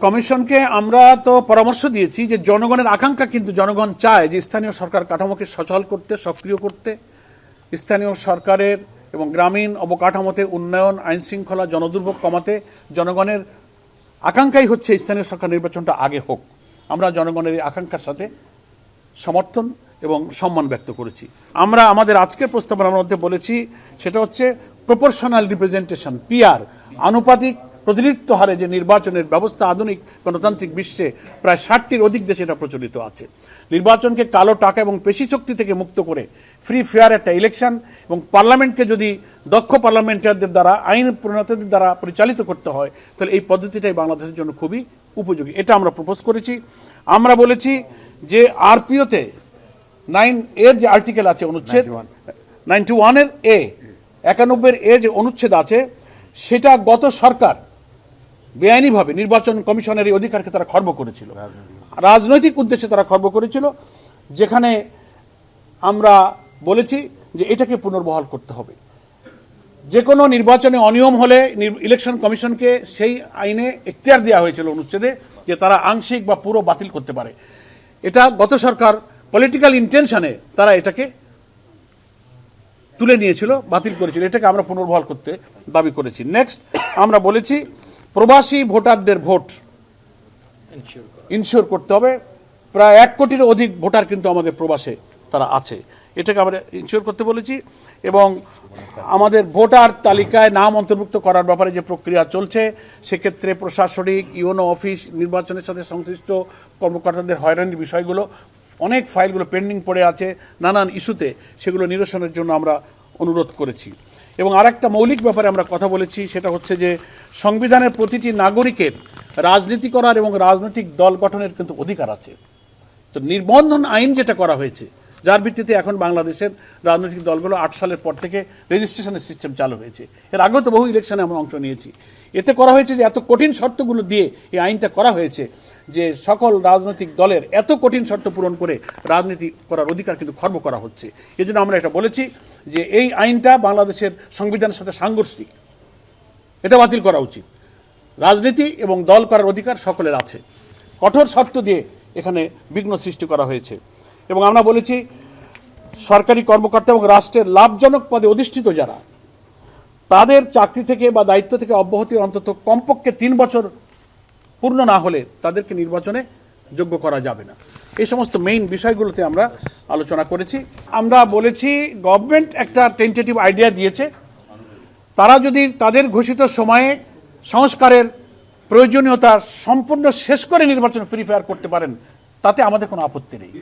কমিশনকে আমরা তো পরামর্শ দিয়েছি যে জনগণের আকাঙ্ক্ষা কিন্তু জনগণ চায় যে স্থানীয় সরকার কাঠামোকে সচল করতে, সক্রিয় করতে, স্থানীয় সরকারের এবং গ্রামীণ অবকাঠামোতে উন্নয়ন, আইন শৃঙ্খলা, জনদুর্ভোগ কমাতে জনগণের আকাঙ্ক্ষাই হচ্ছে স্থানীয় সরকার নির্বাচনটা আগে হোক। আমরা জনগণের এই আকাঙ্ক্ষার সাথে সমর্থন এবং সম্মান ব্যক্ত করেছি। আমরা আমাদের আজকের প্রস্তাবনার মধ্যে বলেছি সেটা হচ্ছে প্রপোর্শনাল রিপ্রেজেন্টেশন, পিআর, আনুপাতিক প্রতিনিধিত্ব হারে যে নির্বাচনের ব্যবস্থা আধুনিক গণতান্ত্রিক বিশ্বে প্রায় 60টির অধিক দেশে এটা প্রচলিত আছে। নির্বাচনকে কালো টাকা এবং পেশি শক্তি থেকে মুক্ত করে ফ্রি ফেয়ার একটা ইলেকশন এবং পার্লামেন্টকে যদি দক্ষ পার্লামেন্টারদের দ্বারা, আইন প্রণেতাদের দ্বারা পরিচালিত করতে হয় তাহলে এই পদ্ধতিটাই বাংলাদেশের জন্য খুবই উপযোগী। এটা আমরা প্রপোজ করেছি। আমরা বলেছি যে আরপিওতে 9 এর যে আর্টিকেল আছে, অনুচ্ছেদ 91 এর এ, 91 এ যে অনুচ্ছেদ আছে সেটা গত সরকার বেআইনিভাবে নির্বাচন কমিশনের এই অধিকারকে তারা খর্ব করেছিল, রাজনৈতিক উদ্দেশ্যে তারা খর্ব করেছিল, যেখানে আমরা বলেছি যে এটাকে পুনর্বহাল করতে হবে। যে কোনো নির্বাচনে অনিয়ম হলে ইলেকশন কমিশনকে সেই আইনে এখতিয়ার দেওয়া হয়েছিল অনুচ্ছেদে যে তারা আংশিক বা পুরো বাতিল করতে পারে। এটা গত সরকার পলিটিক্যাল ইন্টেনশনে তারা এটাকে তুলে নিয়েছিল, বাতিল করেছিল। এটাকে আমরা পুনর্বহাল করতে দাবি করেছি। নেক্সট আমরা বলেছি প্রবাসী ভোটারদের ভোট ইনশিওর করতে হবে। প্রায় 1 কোটির অধিক ভোটার কিন্তু আমাদের প্রবাসে তারা আছে, এটাকে আমরা ইনশিওর করতে বলেছি। এবং আমাদের ভোটার তালিকায় নাম অন্তর্ভুক্ত করার ব্যাপারে যে প্রক্রিয়া চলছে সেক্ষেত্রে প্রশাসনিক, ইউনো অফিস, নির্বাচনের সাথে সংশ্লিষ্ট কর্মকর্তাদের হয়রানির বিষয়গুলো, অনেক ফাইলগুলো পেন্ডিং পড়ে আছে নানান ইস্যুতে, সেগুলো নিরসনের জন্য আমরা অনুরোধ করেছি। এবং আরেকটা মৌলিক ব্যাপারে আমরা কথা বলেছি, সেটা হচ্ছে যে সংবিধানের প্রতিটি নাগরিকের রাজনীতি করার এবং রাজনৈতিক দল গঠনের কিন্তু অধিকার আছে। তো নিবন্ধন আইন যেটা করা হয়েছে, যার ভিত্তিতে এখন বাংলাদেশের রাজনৈতিক দলগুলো 8 সালের পর থেকে রেজিস্ট্রেশনের সিস্টেম চালু হয়েছে। এর আগেও তো বহু ইলেকশনে আমরা অংশ নিয়েছি। এতে করা হয়েছে যে এত কঠিন শর্তগুলো দিয়ে এই আইনটা করা হয়েছে যে সকল রাজনৈতিক দলের এত কঠিন শর্ত পূরণ করে রাজনীতি করার অধিকার কিন্তু খর্ব করা হচ্ছে। এই জন্য আমরা এটা বলেছি যে এই আইনটা বাংলাদেশের সংবিধানের সাথে সাংঘর্ষিক, এটা বাতিল করা উচিত। রাজনীতি এবং দল করার অধিকার সকলের আছে, কঠোর শর্ত দিয়ে এখানে বিঘ্ন সৃষ্টি করা হয়েছে। এবং আমরা বলেছি সরকারি কর্মকর্তা এবং রাষ্ট্রের লাভজনক পদে অধিষ্ঠিত যারা, তাদের চাকরি থেকে বা দায়িত্ব থেকে অব্যাহতি অন্তত কমপক্ষে 3 বছর পূর্ণ না হলে তাদেরকে নির্বাচনে যোগ্য করা যাবে না। এই সমস্ত মেইন বিষয়গুলোতে আমরা আলোচনা করেছি। আমরা বলেছি গভর্নমেন্ট একটা টেন্টেটিভ আইডিয়া দিয়েছে, তারা যদি তাদের ঘোষিত সময়ে সংস্কারের প্রয়োজনীয়তা সম্পূর্ণ শেষ করে নির্বাচন ফ্রি ফেয়ার করতে পারেন, তাতে আমাদের কোনো আপত্তি নেই।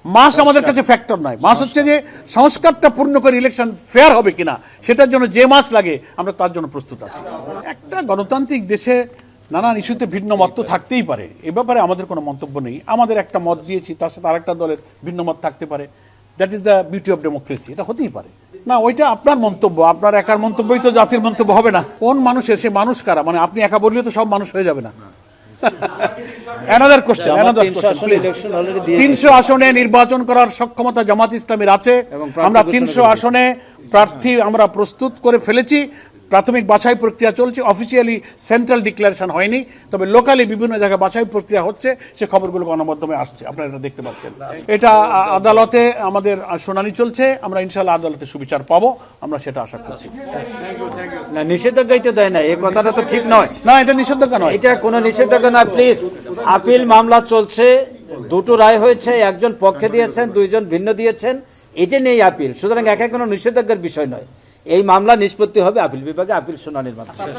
মাস আমাদের কাছে ফ্যাক্টর নয়। মাস হচ্ছে যে সংস্কারটা পূর্ণ করে ইলেকশন ফেয়ার হবে কিনা, সেটার জন্য যে মাস লাগে আমরা তার জন্য প্রস্তুত আছি। একটা গণতান্ত্রিক দেশে নানান ইস্যুতে ভিন্ন মত তো থাকতেই পারে, এ ব্যাপারে আমাদের কোনো মন্তব্য নেই। আমাদের একটা মত দিয়েছি, তার সাথে আরেকটা দলের ভিন্ন মত থাকতে পারে। That is the beauty of democracy. এটা হতেই পারে না, ওইটা আপনার মন্তব্য, আপনার একার মন্তব্যই তো জাতির মন্তব্য হবে না। কোন মানুষের, সে মানুষ কারা? মানে আপনি একা বললে তো সব মানুষ হয়ে যাবে না। প্লিজ। 300 আসনে নির্বাচন করার সক্ষমতা জামাত ইসলামের আছে। আমরা 300 আসনে প্রার্থী আমরা প্রস্তুত করে ফেলেছি। প্রাথমিক বাছাই প্রক্রিয়া চলছে, অফিসিয়ালি সেন্ট্রাল ডিক্লারেশন হয়নি, তবে লোকালি বিভিন্ন জায়গায় বাছাই প্রক্রিয়া হচ্ছে, সে খবরগুলো গণমাধ্যমে আসছে, আপনারা এটা দেখতে পাচ্ছেন। এটা আদালতে আমাদের শুনানি চলছে, আমরা ইনশাআল্লাহ আদালতে সুবিচার পাবো, আমরা সেটা আশা করছি। না, নিষেধাজ্ঞাই তো দেয় না, এই কথাটা তো ঠিক নয়। না, এটা নিষেধাজ্ঞা নয়, এটা কোনো নিষেধাজ্ঞা না। প্লিজ, আপিল মামলা চলছে, 2টো রায় হয়েছে, একজন পক্ষে দিয়েছেন, 2 জন ভিন্ন দিয়েছেন, এটা নিয়েই আপিল। সুতরাং একা কোনো নিষেধাজ্ঞার বিষয় নয়। এই মামলা নিষ্পত্তি হবে আপিল বিভাগে, আপিল শুনানির মাধ্যমে।